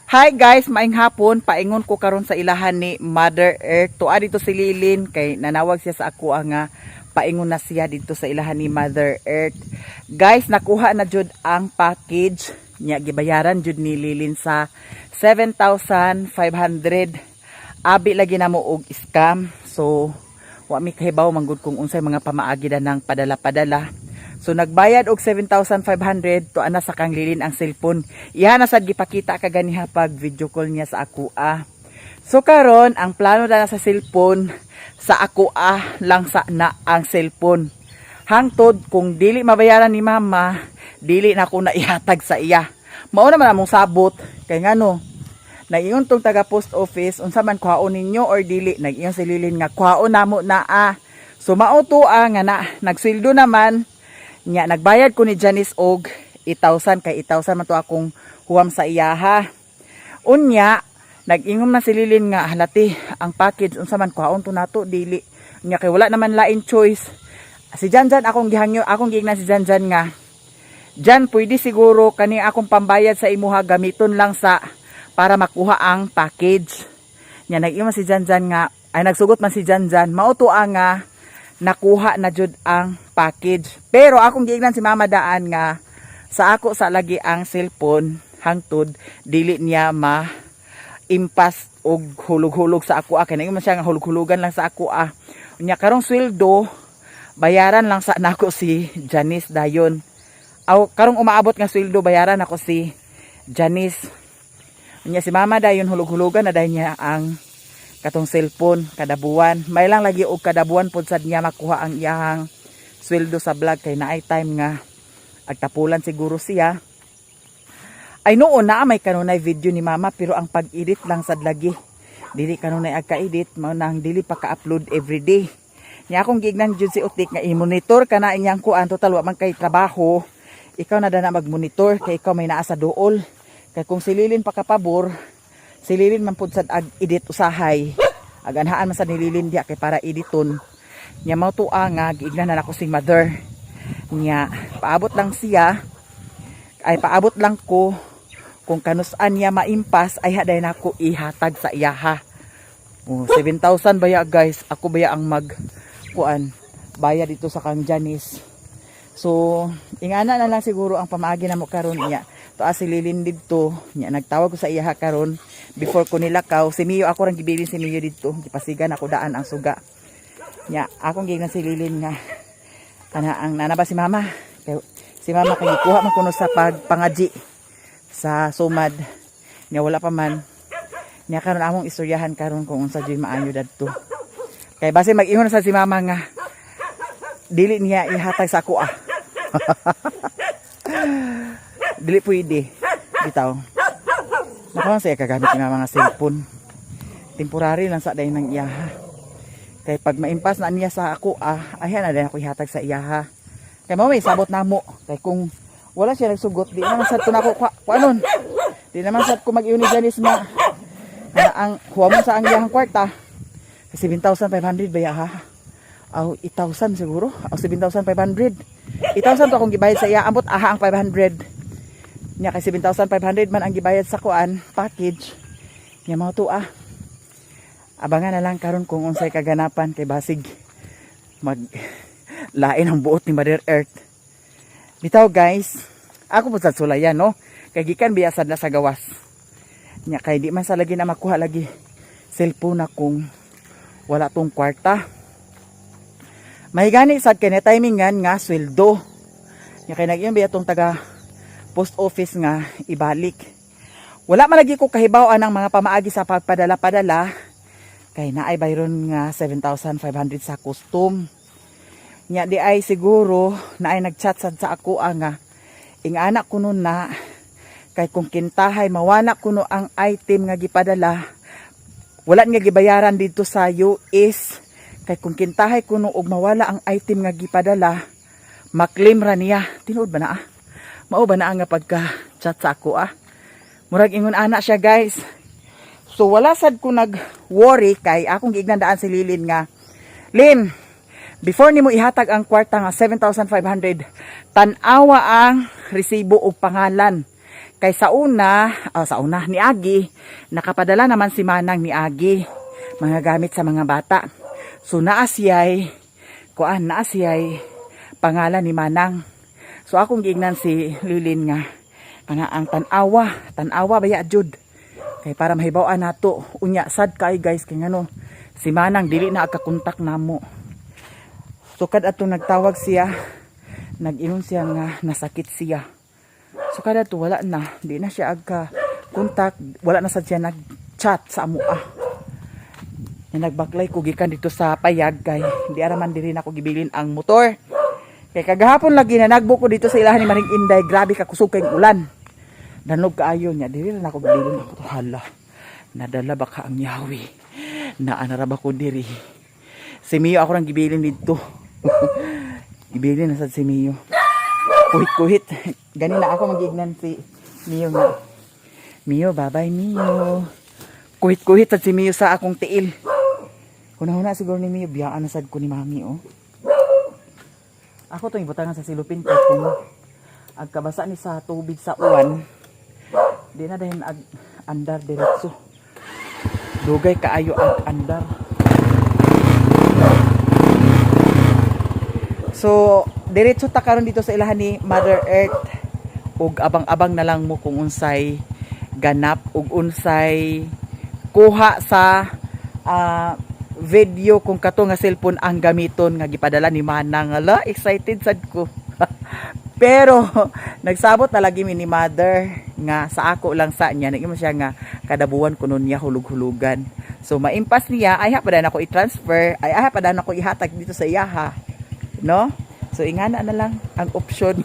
Hi guys, maing hapon. Paingon ko karon sa ilahan ni Mother Earth. Tuwa dito si Lilin kay nanawag siya sa ako nga paingon na siya dito sa ilahan ni Mother Earth. Guys, nakuha na jud ang package nya gibayaran jud ni Lilin sa 7,500. Abi lagi na mo og scam. So, wa mi kahibaw manggod kung unsay mga pamaagi ng padala-padala. So nagbayad og 7,500 to ana sa kang Lilin ang cellphone. Iha na sad gipakita kaganiha pag video call niya sa ako. So karon ang plano na sa cellphone sa ako lang sa na ang cellphone. Hangtod kung dili mabayaran ni mama, dili na ako na ihatag sa iya. Mao naman among sabot kay ngano nag-ingon tong taga post office unsa man kuhaon ninyo or dili, nag-ingon si Lilin nga kuhaon namo na So mao to nga nagsweldo naman. Nya nagbayad ko ni Janice og 8,000 kay 8,000 man to akong huwam sa iyaha. Unya nag-ingom na si Lilin nga halati ang package unsa man kuhaon to nato dili. Nya kay wala naman lain choice. Si Janjan akong gihangyo, akong giingnan si Janjan nga Jan pwede siguro kani akong pambayad sa imuha gamiton lang sa para makuha ang package. Nya nag-ingom si Janjan nga ay nagsugot man si Janjan mao to nga nakuha na jud ang package. Pero akong giingnan si Mama Daan nga sa ako sa lagi ang cellphone hangtod dili niya impas og hulog-hulog sa ako kay naingon man siya nga hulog-hulugan lang sa ako Unya karong sweldo bayaran lang sa nako si Janice dayon. Karong umaabot nga sweldo bayaran ako si Janice. Unya si Mama dayon hulog-hulugan na dayon niya ang katong cellphone kada buwan. May lang lagi og kada buwan pod sad niya makuha ang iyang sweldo sa vlog kay naay time nga agtapulan siguro siya. Ay noon na may kanunay video ni mama pero ang pag-edit lang sad lagi. Dili kanunay agka-edit mao nang dili pa ka-upload everyday. Nya akong gignan jud si Utik nga i-monitor kana inyang kuan total wa man kay trabaho. Ikaw na dana mag-monitor kay ikaw may naa sa duol. Kay kung si Lilin pa kapabor si Lilin man pud sad ag-edit usahay. Aganhaan man sa ni Lilin diya kay para editon. Nya mao tuwa nga giignan na ako si Mother. Nya paabot lang siya. Ay paabot lang ko kung kanus-an niya maimpas ay haday na ko ihatag sa iyaha. 7,000 baya guys. Ako baya ang kuan bayad dito sa kang Janice. So ingana na lang siguro ang pamaagi namo karon niya. To si Lilin dito nya nagtawag ko sa iyaha karon before ko nilakaw si Mio ako rang gibilin si Mio dito gipasigan ako daan ang suga nya akong gignan si Lilin nga kana ang nanaba si mama kay si mama kay kuha man kuno sa pagpangaji sa sumad nya wala pa man nya karon among istoryahan karon kung unsa jud maayo dadto kay base mag-ingon sa si mama nga dili niya ihatag sa ako dili pwede bitaw. Nakuha siya kagamit ng mga cellphone. Temporary lang sa dayon ng iyaha. Kay pag maimpas na niya sa ako, ayan na din ako ihatag sa iyaha. Kay may sabot na mo. Kay kung wala siya nagsugot, di naman sad ko na ako, kuanon. Di naman sad ko mag-iuni Janice na ang huwa mo sa ang iyahang kwarta. 7,500 ba ya ha? 8,000 siguro. 7,500. 8,000 to akong gibayad sa iya. Ambot ang 500. Nya kay 7,500 man ang gibayad sa kuan package. Nya mao to abangan na lang karon kung unsay kaganapan kay basig mag lain ang buot ni Mother Earth. Bitaw guys, ako po sa sulayan no. Kay gikan biyasad na sa gawas. Nya kay di man sa lagi na makuha lagi cellphone na kung wala tong kwarta. Mahigani sad kay na timingan nga sweldo. Nya kay nag-iyon biya tong taga post office nga ibalik. Wala man lagi ko kahibaw ang mga pamaagi sa pagpadala-padala kay naay bayron nga 7,500 sa custom. Nya di ay siguro naay nagchat sad sa ako nga ingana kuno na kay kung kintahay mawala kuno ang item nga gipadala wala nga gibayaran dito sa US kay kung kintahay kuno og mawala ang item nga gipadala maklaim ra niya. Tinuod ba na mao ba na nga pagka-chat sa ako Murag ingon ana siya guys. So wala sad ko nag-worry kay akong giignan daan si Lilin nga Lin, before nimo ihatag ang kwarta nga 7,500, tan-awa ang resibo og pangalan. Kay sa una ni Agi, nakapadala naman si Manang ni Agi mga gamit sa mga bata. So naasiyay pangalan ni Manang. So akong giingnan si Lilin nga ang tanawa baya jud. Kay para mahibaw-an nato unya sad kay guys kay ngano si Manang dili na akakontak namo. So kad ato nagtawag siya, nag-ingon siya nga nasakit siya. So kada to wala na, di na siya agka kontak, wala na sad siya nag-chat sa amoa. Nagbaklay ko gikan dito sa payag kay di araman diri na ko gibilin ang motor. Kay kagahapon lagi na nagbo ko dito sa ilahan ni Maring Inday, grabe ka kusog kay ulan. Danog kaayo niya, diri na ako gibilin ako to hala. Nadala baka ang yawi. Naanara ba ko diri. Si Mio ako nang gibilin dito. Gibilin na sad si Mio. Kuhit. Ganina ako magignan si Mio nga. Mio, bye-bye Mio. Kuhit sad si Mio sa akong tiil. Huna siguro ni Mio, biyaan na sad ko ni Mami, oh. Ako to ibutangan sa silupin ko kung agkabasa ni sa tubig sa uwan. Di na dahil andar diretso. Dugay kaayo ang andar. So, diretso ta karon dito sa ilahan ni Mother Earth. Ug abang-abang na lang mo kung unsay ganap ug unsay kuha sa video kung kato nga cellphone ang gamiton nga gipadala ni Manang. Ala, excited sad ko. Pero nagsabot na lagi mi ni Mother nga sa ako lang sa niya, nagimo siya nga kada buwan kuno niya hulug-hulugan. So maimpas niya ay pa na ako i-transfer, ay pa na ako ihatag dito sa iyaha. No? So ingana na lang ang option.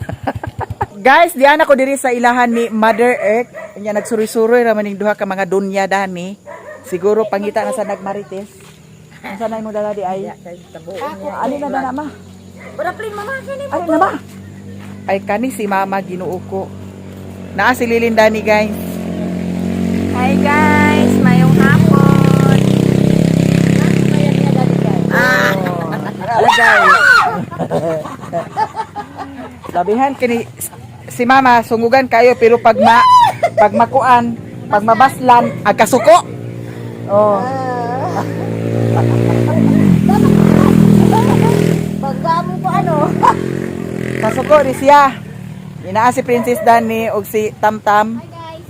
Guys, diyan ako diri sa ilahan ni Mother Earth. Nya nagsuri-suroy ra maning duha ka mga dunya dani. Siguro pangita na sa nagmarites. Unsa na mo dala di ay? Ani na na ma? Ora plin mama kini mo. Ani na ma? Ay kani si Mama Ginoo ko. Naa si Lilin Dani guys. Hi guys, mayong hapon. Ala guys. Labihan kini si Mama sungugan kayo pero pag makuan, pag mabaslan agkasuko. Oh. Pagkamo po ano? Kasuko ri siya. Inaa si Princess Dani og si Tamtam. Hi guys.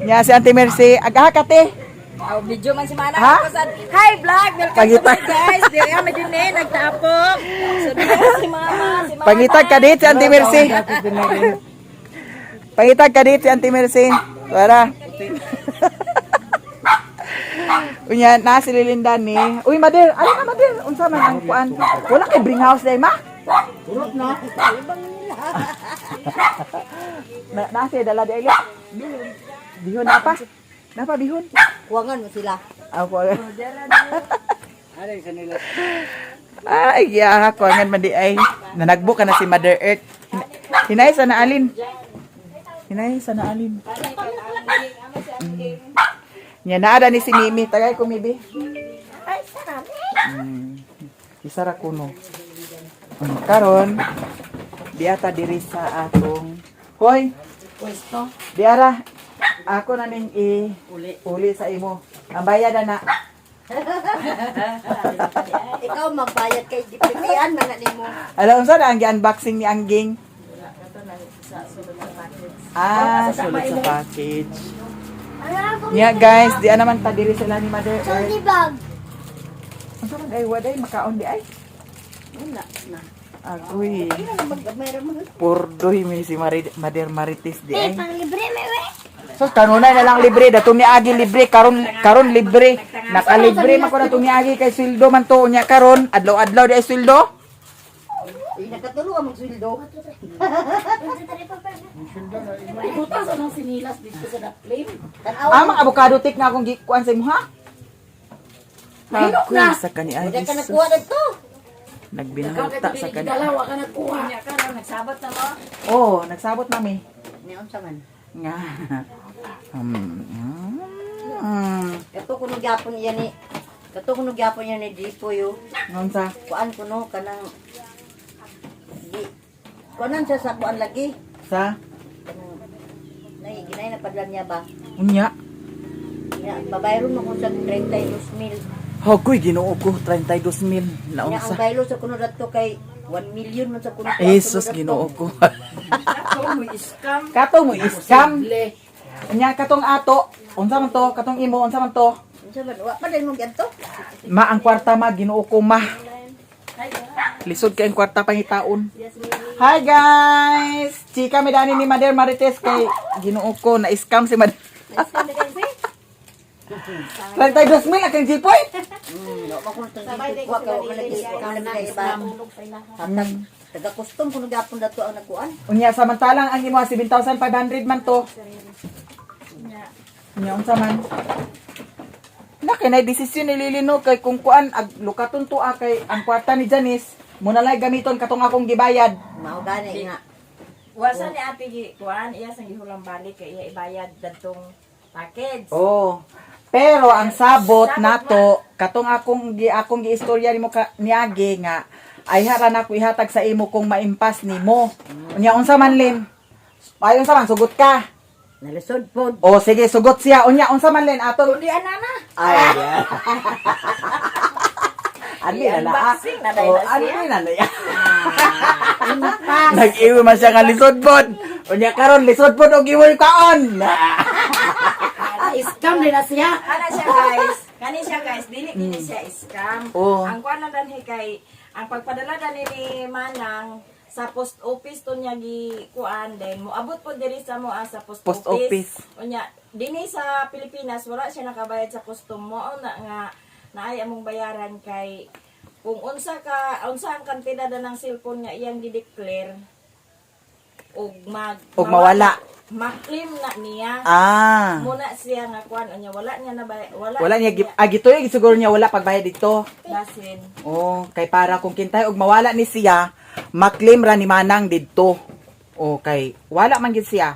Nya si Auntie Mercy agakate. Oh, video man si Manang Ha? ako sa hi vlog. Welcome Pangitag. to my guys. Diri kami din nagtapok. So dito si Mama. Pangitag ka dit si Auntie Mercy. Pangitag ka dit si Auntie Mercy. Para. Unya na si Lilinda ni. Uy, Mader, ano na Mader? Unsa man ang kuan? Wala kay bring house day ma? Turot na. Na si dala di ay. Bihon na pa. Napa bihon? Kuwangan mo sila. Ako. Ano yung sanila? Ay, yeah, kuangan man di ay. Nanagbo ka na si Mother Earth. Hinay sa naalin. Hinay sa naalin. Nya naada ni si Mimi, tagay ko Mimi. Ay, sarap. Isara kuno. Karon diata diri sa atong hoy, Pwesto. diara ako na ning uli sa imo. Ang bayad na. Ikaw magbayad kay dipitian man na nimo. Alam unsa na ang gi-unboxing ni Angging? Sulit sa package. Nya guys, di naman ta diri sila ni Mother Earth. bag. Unsa man ay waday makaon di ay? Wala na. Agoy. Mayroon mo. Purdoy mi si Mother Marites di ay. Pang libre may we. So kanunay na lang libre, datong ni Agi libre, karon libre. Nakalibre man ko datong ni Agi kay sweldo man to nya karon, adlaw-adlaw di ay sweldo. Nakatulong ang sweldo. Ibutas sa ng sinilas dito sa daplin. Mga avocado tik nga akong gikuan sa imo ha. Mahilok na. Sa kani ay. Wala ka nakuha dito. Nagbinangta sa kani. Dalawa ka nakuha. Nagsabat na mo. Oh, nagsabot nami. Niyon sa man. Nga. Kato kuno gyapon yan ni. Kato kuno gyapon yan ni Dipo yo. Ngonsa? Kuan kuno kanang kuanan siya sa kuan lagi. Sa Kanang nay na padlan niya ba? Unya. Babayron mo ko sa 32,000. Hagoy Ginoo ko 32,000 Nya ang naunsa. baylo sa kuno dato kay 1 million man sa kuno. Jesus Ginoo ko. Ako mo iskam. Katong mo iskam. Le. Unya katong ato. Unsa man to? Katong imo unsa man to? Unsa ba? Wa pa din mo ganto? Ma ang kwarta ma Ginoo ko ma. Lisod kay ang kwarta pangitaon. Hi guys! Chika mi dani ni Mother Marites kay Ginoo ko na scam si Mother. 32,000 akong jipoy. Wa pa kuno tang wa ka wa lagi iba. Taga custom kuno gapon dato ang nagkuan. Unya samantalang ang imo 7,500 man to. Unya unsa man? Na kay nay desisyon ni Lilino kay kung kuan ag lukaton to kay ang kwarta ni Janice mo na lay gamiton katong akong gibayad. Mao gani nga. Wasa ni Ate Kuan, iya sang gihulang balik kay iya ibayad dadtong package. Oh. Pero ang sabot nato katong akong giistorya nimo niagi nga ay haran ako ihatag sa imo kung maimpas nimo. Unya unsa man Lin? Ay unsa man sugot ka? Nalisod pod. O sige sugot siya. Unya unsa man Lin aton? Di ana na. Ay. Ani na na. Unboxing na dahil na Ani siya. na na. Nag-iwi man siya nga lisod pod. Unya karon lisod pod og iwi kaon. Iskam din na siya. Ana siya guys. Kani siya guys, dili siya scam. Oo. Ang kuan na danhi kay ang pagpadala dani ni Manang sa post office to niya gi kuan then moabot po diri sa mo sa post office. Unya dinhi sa Pilipinas wala siya nakabayad sa custom mo na nga naay among bayaran kay kung unsa ang kantidad ng cellphone nga iyang di-declare ug Mawala. Ma-claim na niya. Ah. Muna siya nga kuan unya wala niya na Wala niya gitoy siguro niya wala pagbayad dito. basin. Oh, kay para kung kintay og mawala ni siya, maklaim ra ni Manang didto. Okay, wala man gid siya.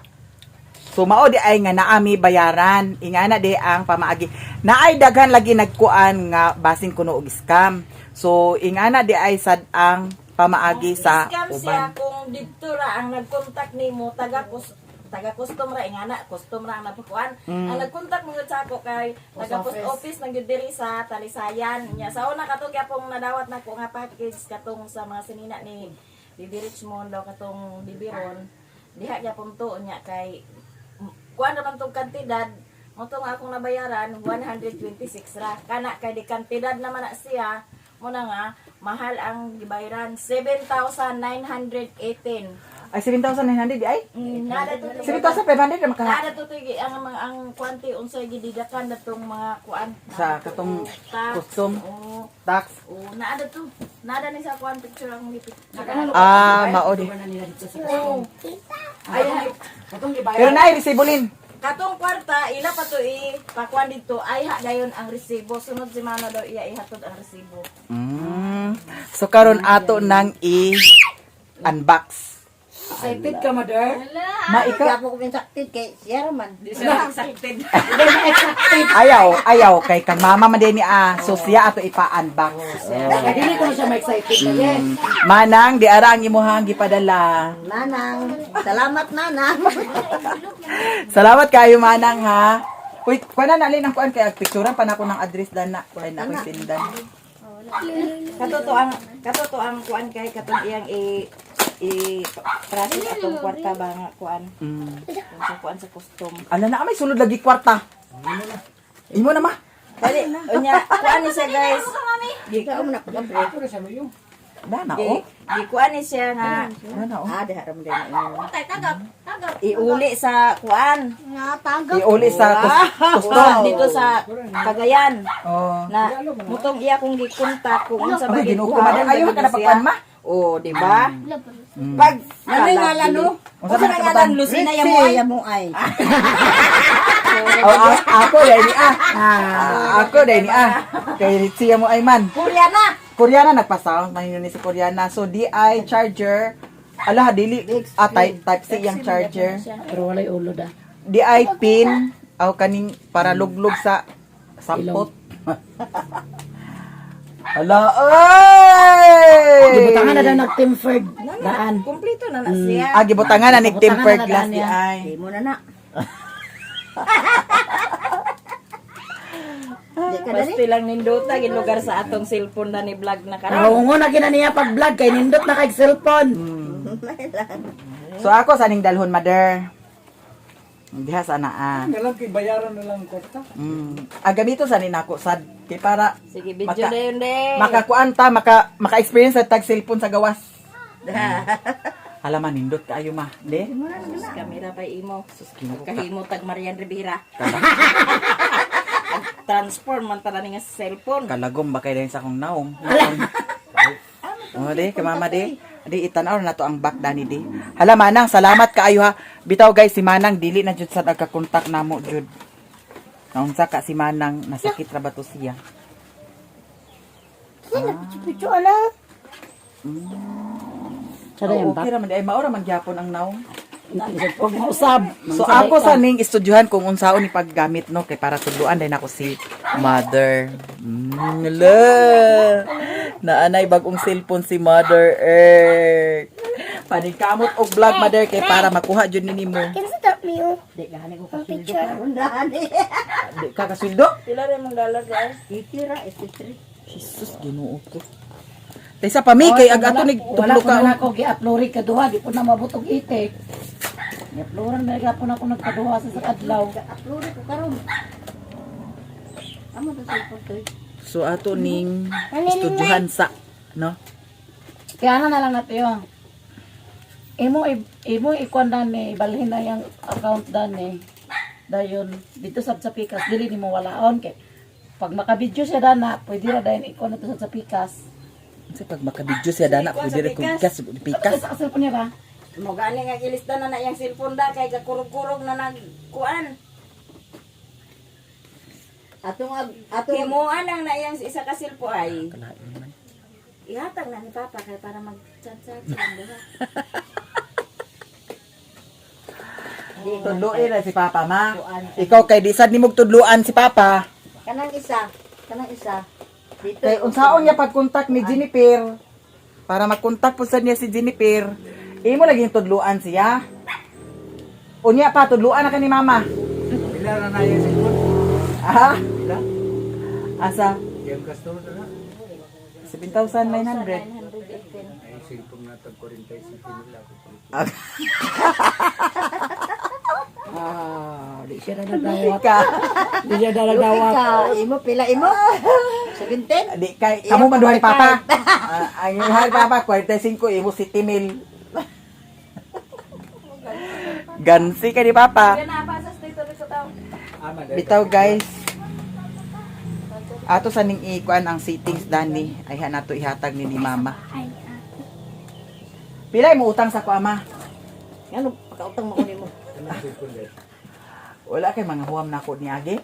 So mao di ay nga naami bayaran, ingana di ang pamaagi. Naay daghan lagi nagkuan nga basin kuno og scam. So ingana di ay sad ang pamaagi sa Scam siya uban. kung dito ra ang nag-contact nimo taga custom ra ingana custom ra ang napukuan. Ang nag-contact mo sa ako kay taga post office nang gyud diri sa Talisayan. Nya sa una katong gyapong nadawat nako nga package katong sa mga sinina ni Bibi Richmond daw katong Bibiron. Diha gyapon to nya kay kuan naman tong kantidad mo to nga akong nabayaran 126 ra. Kana kay di kantidad naman na siya mo na nga mahal ang gibayaran 7,918. Ay 7,900 di ay? Nada to 7,500 na maka nada to ang kwanti unsay gididakan datong mga kuan sa katong tax. custom Oo. tax. Oo, nada to. Nada ni sa kuan picture ang ngipit. Ah, mao di. Ay, katong ibayad. Pero naay resibulin. Katong kwarta ila pa to pakuan dito ay ha dayon ang resibo. Sunod si Mano daw iya ihatod ang resibo. So karon ato nang i-unbox. Excited ka, mother? Maika Gapo ko sakit kay siya man. Di siya excited. ayaw kay kang mama man din ni so siya ato ipa-unbox. Kaya dili ko na siya ma-excited na yan. Manang di ara ang imuhang gipadala. Nanang, salamat nanang. Salamat kayo Manang ha. Uy, kuan na alin ang kuan kay picturean pa nako ng address dana. Kay na ko sindan. Katoto ang kuan kay katong iyang process atong kwarta ba nga kuan. Kung sa kuan sa custom. Ala na may sulod lagi kwarta. Imo na ma. Dali, unya, kuan ni siya guys. Ikaw mo na ko pre. Pero sa mo Dana Di, oh. di kuan ni siya nga Dana oh. Ah, dahara mo din. iuli sa kuan. Iuli sa Custom dito sa Cagayan Oh. na mutong iya kong gikontak kung unsa ba Abay, Ginoo ko kuan, Manang ayo ka na pagkuan ma. Oh, di ba? Pag Ano yung ngalan no? Unsa ba ngalan Lucina ya mo ay? mo ay. Ako dai ni Ako dai ni Kay siya mo ay man. Koreana. Koreana nagpa-sound man yun ni sa Koreana. So DI charger. Ala dili type C yang charger. Pero walay ulo da. DI pin aw kaning para luglog sa sampot. Ala ay. Gibutangan na daw nag-tempered daan. Kompleto na na siya. Gibutangan na ni Gibutangan tempered na glass daan di niya. ay. Di mo na na. Di ka dali. Basta lang nindota gin lugar sa atong cellphone na ni vlog na karon. Naungo na gina niya pag vlog kay nindot na kay cellphone. So ako sa ning dalhon mother. Diha sana Nalang kay bayaran na lang kwarta. gamito sa nako sad kay para Sige, video Maka- na yun de. makakuan ta maka-experience sa tag cellphone sa gawas. Halaman nindot kaayo ma, de. Kamera pa imo. Kinuha ka. Kahimo tag Marian Rivera. Transform man tara ni nga sa cellphone. Kalagom ba kay din sa akong naong. Oh, de, kay mama de. Di itanaw na to ang back dani di. Hala manang, salamat kaayo ha. Bitaw guys, si Manang dili na jud sad nagka-contact namo jud. Naunsa ka si Manang, nasakit ra ba to siya? Picho ala. Sada yan Okay ra man di ay maura man gyapon ang naong. Pag mausab. So ako sa ning estudyuhan kung unsaon ni paggamit no kay para tudluan din ako si mother. Naanay bagong cellphone si Mother Earth. Paningkamot og vlog mother kay para makuha jud nimo. Di gani ko kapildo karon dani. Di ka kasweldo? Pila rin mong dollar guys? Itira, ititri. Jesus, Ginoo ko. Taysa pa mi kay ag ato nig Wala tublo ko na ka. ako gi-upload kaduha, di po na mabutog itik. Gi-uploadan na gapon ako nagkaduha sa adlaw. Upload ko karon. Amo to sa photo. So ato ning estudyuhan sa no. Kaya na lang natin yun. Imo ikuan dani, ibalhin na yung account dani. Dayon, dito sa Pikas, dili ni mo walaon. Kay, pag makabidyo siya dana, pwede na dahil ikuan na to sa Pikas. Sa pag makabidyo siya dana pwede ra kung pikas. Kasi sa cellphone niya ba? Mo gani nga gilisda na yang cellphone da kay kakurog-kurog na nagkuan. Atong Himuan lang na yang isa ka cellphone ay. Kalain man. Ihatag na ni Papa kay para mag-chat-chat silang diha. Tudluin na si Papa ma. Ikaw kay di sad nimo tudluan si Papa. kanang isa. Dito. Kay unsaon niya pag-contact ni Jennifer? Para mag-contact po sa niya si Jennifer. Imo lagi tudluan siya. Unya pa tudluan na ka ni Mama. Pila na na yung cellphone. Ah, Pila? asa Yung customer na na. 7,900. Ay, cellphone na tag 45 nila. Di siya na nagdawat. Ka. Di siya na nagdawat. Imo pila imo. 17. Di kay kamo man duhay Papa. Ang duhay Papa 45 imo 70,000. Gansi ka ni Papa. Yan na pa sa status sa tao. Bitaw guys. Ato sa ning ikuan ang settings dani ay hanato ihatag ni Mama. Pilay mo utang sa ko ama. Ano pakautang mo nimo? Kanang cellphone guys. Wala kay mga huwam na ko ni Agi.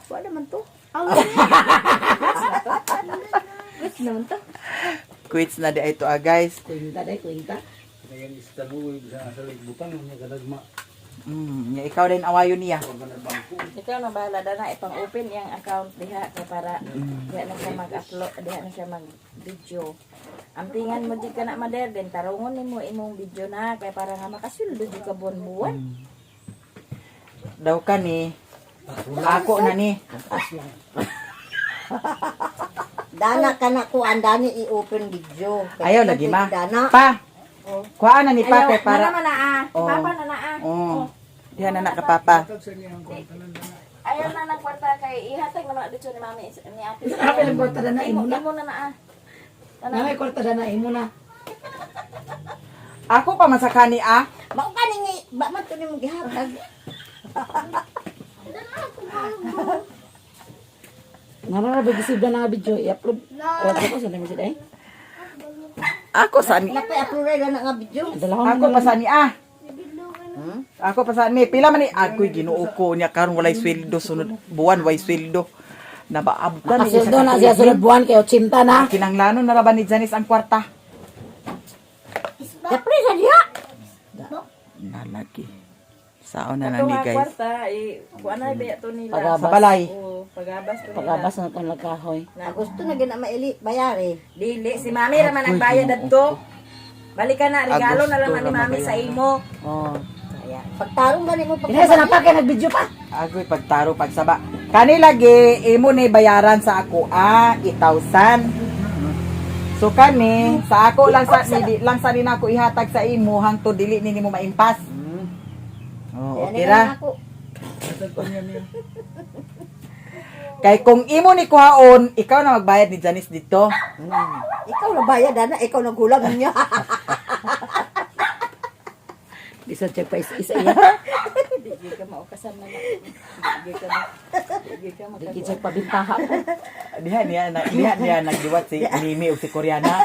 Wala man to. Wait naman to. Quits na di ito guys. Kwenta day, kwenta. Ngayon istaluwi sa butang niya kadagma. Nya ikaw din awayo niya. Ikaw na bahala na ipang open yung account diha kay para diha na siya mag-upload, diha na siya mag-video. Ampingan mo di ka na mader din tarungon nimo imong video na kay para nga makasuldo di ka buwan-buwan. Daw ka ni. Ako na ni. Dana kana ko andani i-open video. Ayaw lagi ma. Dana. Pa. Kuha na ni Pa kay para. Para na Oh. Papa na naa. Oh. Diha na ka Papa. Ayaw na ng kwarta kay ihatag na mga dito ni mami ni ate. Sabi ng kwarta na imo na. Imo na naa. Nangay kwarta na imo na. Ako pa man sa kani Mao kani ba man to nimo gihatag. Narara gisib na nga video, i-upload. Wala ko sa nang sila eh. Ako sa ni. Napa-upload na nga video. Dalawang Ako pa sa ni Ako pa sa ni. Pila man ni ako'y Ginoo ko niya karon walay sweldo sunod buwan way sweldo. Nabaabot na niya Kasuldo na siya sunod buwan kay 80 na. Kinanglano na raban ni Janice ang kwarta. Kapre sa diha. Nalagi. Saon na na ni Ito nga guys. kwarta kuan na ba to nila. Pagabas. Sa balay. Oo, pagabas to nila. Pagabas na itong lagkahoy. Gusto na gina maili bayari. Dili si mami raman ang bayad adto. Balikan na regalo na lang ni mami sa imo. Oh. Kaya, pagtarong ba mo Inay sa napakay nag-video pa. Agoy pagtaro pagsaba. Kani lagi imo ni bayaran sa ako 8,000. So kani sa ako lang sa lang sa din ako ihatag sa imo hangtod dili nimo maimpas. Oh, okay ra. Kay kung imo ni kuhaon, ikaw na magbayad ni Janice dito. Ikaw na bayad, ana. Ikaw na gulang niya. Bisa check pa isa iya. Di ka maukasan na. Di ka Di check pa bintaha ko. Diha nagdiwat si Mimi ug si Koreana.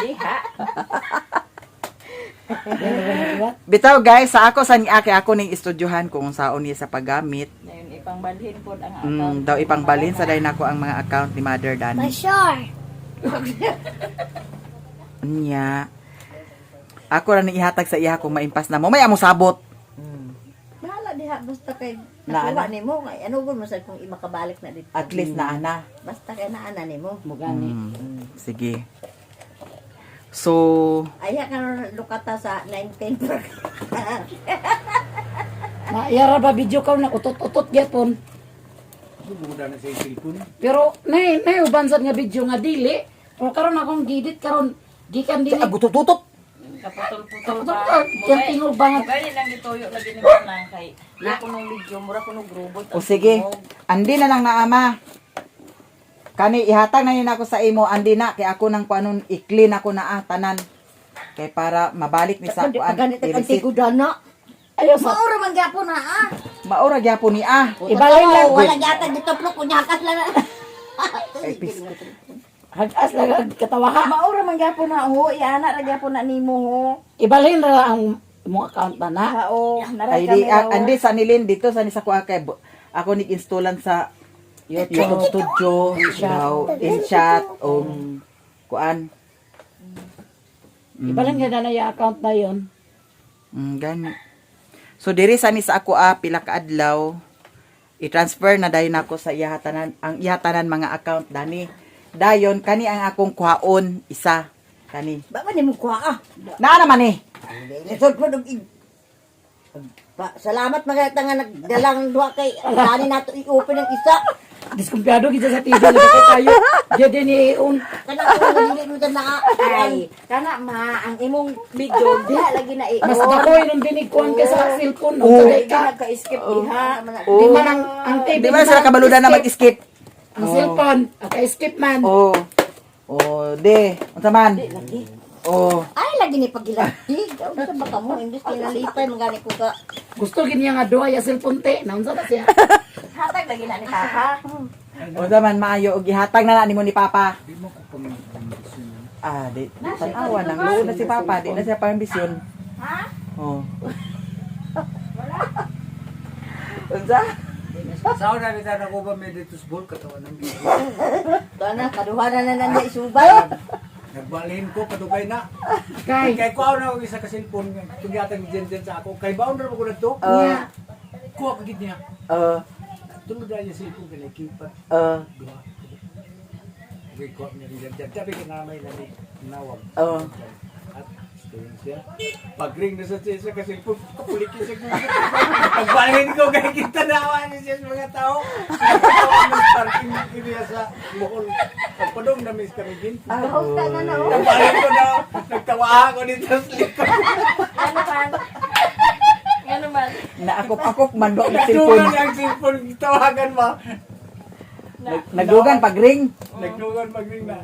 Diha. Bitaw guys, sa ako sa niake ako ning istudyohan kung saon niya sa paggamit. Ngayon ipangbalhin po ang account. Daw ipangbalin sa dayon nako ang mga account ni Mother Dani. Sure. Nya. Ako ra ni ihatag sa iya kung maimpas na mo. May amo sabot. Bahala diha. Basta kay Na, nakuha ni mo. Ano ko mo sa kung imakabalik na dito. At least na ana. Basta kay naana ni mo. Mugani. Sige. So, Aya ka na lukata sa 910 per. Na yara ba video ka na utot-utot gyapon. Buda na sa cellphone. Pero nay uban sad nga video nga dili. Pero karon akong gidit karon gikan dili. tututot. Kaputol-putol ba? Yan tingog ba nga. Mugay lang gituyo lagi ni Manang kay. Na ko nung video mura ko nung grubot. O sige. Andi na lang na ama. Kani ihatag na yun ako sa imo andi na kay ako nang kuanon i-clean ako na tanan. Kay para mabalik ni sa kuan. Ganito ang i-receipt. tigudana. Ayo sa Maura man gyapon na Maura gyapon ni ibalay lang. Wala gyatag dito pro kunyakas lang. Hagas lang katawaha. Maura man gyapon na ho, iana ra gyapon na nimo ho. Ibalhin ra ang imong account na na. Oo, naray Ay di kami. andi sa nilin dito sa ni sa kuan kay ako ni-installan sa YouTube Studio, daw InChat o kuan. Ibalhin nga na yung account na yon. Gani. So diri sa ni sa ako pila ka adlaw i-transfer na dayon ako sa ihatanan ang ihatanan mga account dani. Dayon kani ang akong kuhaon isa kani. Ba man mo kuha Naa naman eh. Lisod po nung salamat mga nga nagdalang duha kay dani nato i-open ang isa. Diskumpiyado kita sa TV na kayo. Diyan din iun. Kana ko dili mo na Ay, kana ma ang imong video diha lagi na Mas i-on. ako yung dinikuan ka sa cellphone. Oo. Sa Ka ka. nagka-skip diha. Di man ang TV. Di ba sila kabaludan na mag-skip? Ang cellphone. Naka-skip man. Oh. Oh, de. Unsa man? Oh. ay lagi ni pagilati. Daw sa baka mo imbis kinalipay magani ko ka. Gusto gid niya nga duha ya cellphone te. Naunsa ta siya? Hatag lagi na ni Papa. Unsa man maayo og gihatag na nimo ni Papa. Di mo ko pang ambisyon. Di tanawa nang luod na si Papa, di na siya pambisyon. Ha? Oh. Unsa? Sao na kita na ko ba may dito sa ball katawan ng video. Dana kaduhanan na nandiya isubay. Nagbalhin ko kadugay na. Kay. Kay ko na og isa ka cellphone nga tugyatag ni Jen sa ako. Kay bound ra ko na to. Kuha ka gid niya. Tulog na yung cellphone kay kipat. Duha. Okay, kuha niya ni Jen. Sabi ka namay na ni nawag. At yun siya. Pag-ring na sa siya kasi kapulikin siya ko. Pagbalhin ko kay kita nawa ni siya sa mga tao. Parking area sa Bohol. Pagpadong na miss kami din. Pagbalhin ko daw. Nagtawa ako dito sa likod. Ano man? Ano man? Naakop-akop man do ang Nagdugan cellphone. ang cellphone. Tawagan mo. Nagdugan pag ring. Nagdugan mag-ring na.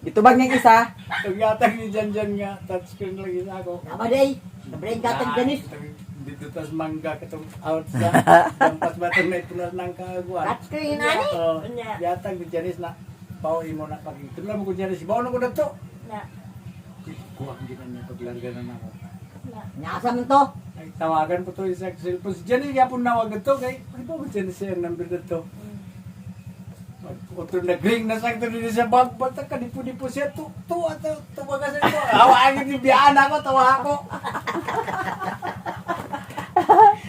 Itubag niyang isa. Tugyatag ni Jan nga. Touchscreen lang isa ako. Amaday. Nabreng gatag ganis. Dito tas mangga katong out sa kampas batong na itulas ng kagaguan. Touchscreen ani. Oh, Nya. yatag ni Janice na pauwi mo na pag itulas mo ko Janice. Bawa na ko na to. Na. Kuha ang ginan niya paglarga na ako. Nyasa man to. Ay tawagan po to isa sa cellphone. Si Janice yapon nawag na to kay ano ba Janice ang number na to. Otro nag-ring na sakto din sa bag bata ka di po siya to baga sa to. Hawaan ni biyaan ako tawa ako.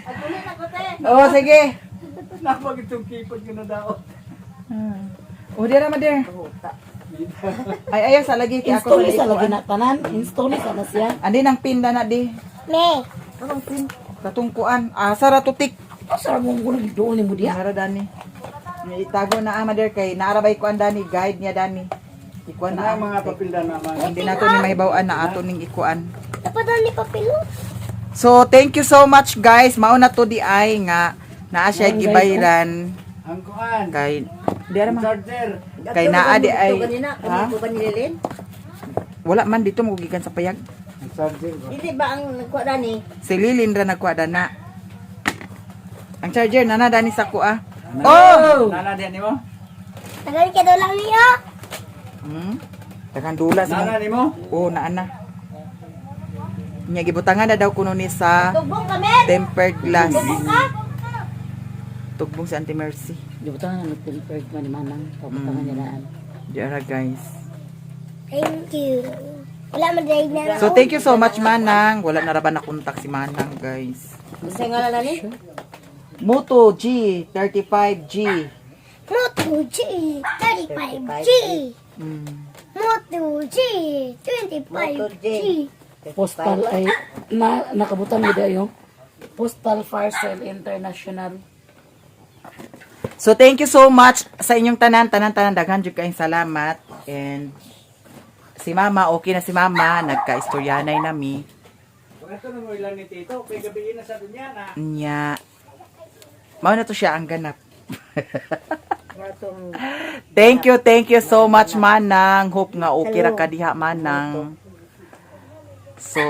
Agulin ako te. Oh, sige. Napag itong kipod ko na daw. Oh, di naman dir. Ay, ayaw sa lagi kay ako Install sa lagi ikuan. na tanan. Install sa na siya. Andi nang pinda na di. Ne. Parang pin. Katungkuan. Sara tutik. Asa mo ko nang doon ni mo diya? Nara dani. Itago na mother kay naarabay ko ang dani guide niya dani. Ikuan Na na mga papilda naman. hindi nato ni mahibawaan na ato ning ikuan. Dapat ni papilo. So thank you so much guys. Mao na to di ay nga naa siya gibayran Ang kuan. kay di Ang man charger. Kay naa di ay- Ha? Ha? Ko ba nililin? wala man dito magikan sa payag. Ang charger ko. Hindi ba ang nagkuha dani? Si Lilin ra nagkuha dana. Ang charger nana dani sa kuha. Oh! Nana diyan nimo? Tagal ka daw lang niya. Daghang dula sa Nana nimo? oh naa na. Nya gibutangan na daw kuno ni sa Tugbong kami. tempered glass. Tugbong si Auntie Mercy. Di ba tayo nag-tempered man ni Manang? Pabutangan niya daan. Diara guys. Thank you. Wala man dahil na. So thank you so much Manang. Wala na ra ba nakontak si Manang guys. Isa nga lang ni. Moto G 35G. Moto G 35G. Moto G 25G. Postal ay nakabutan mo dayo. Postal Parcel International. So thank you so much sa inyong tanan daghan jud kayong salamat and si Mama okay na si Mama nagka-istoryanay nami Kung ito na mo ilan ni Tito, kay gabi na sa dunya na. nya. Mao na to siya ang ganap. Thank you so much Manang. Hope nga okay ra ka diha Manang. So,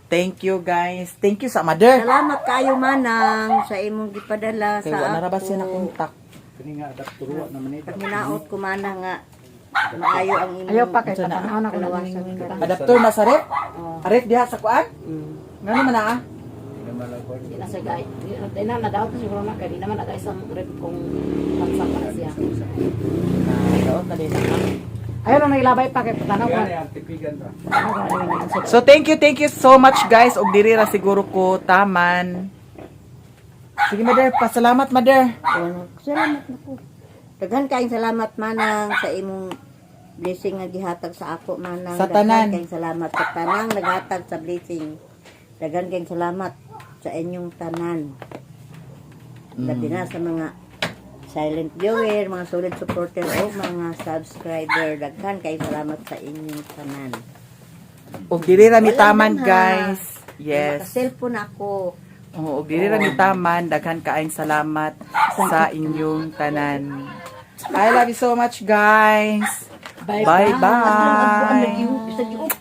thank you guys. Thank you sa mother. Salamat kayo manang sa imong gipadala Kay wa na ra ba siya sa ako. nakontak. Kani nga adak turuwa naman ito. Hinaot ko manang nga maayo ang imong Ayaw pa kay tatanaw na ko na Adapter na sa rep? Rep diha sa kuan? Ngano man na Di na sa gay. Di na daw to siguro na kay di naman nag isang rep kung pansang para siya. Daot na din na. Ayaw na ilabay pa kay tatanaw ko. Yan ang tipigan ra. So thank you so much guys. Og diri ra siguro ko taman. Sige mother, pasalamat mother. Salamat na po. Daghan kayong salamat manang sa imong blessing nga gihatag sa ako manang. Sa tanan. Daghan kayong salamat sa tanang naghatag sa blessing. Daghan kayong salamat sa inyong tanan. Labi na sa mga silent viewer, mga solid supporter o mga subscriber. Daghan kayong salamat sa inyong tanan. Og diri ra mi taman Walang guys. Yes. Naka-cellphone ako. Oo, og diri ra mi taman. Daghan kaayong salamat sa inyong tanan. I love you so much guys. Bye Bye bye. Bisa giup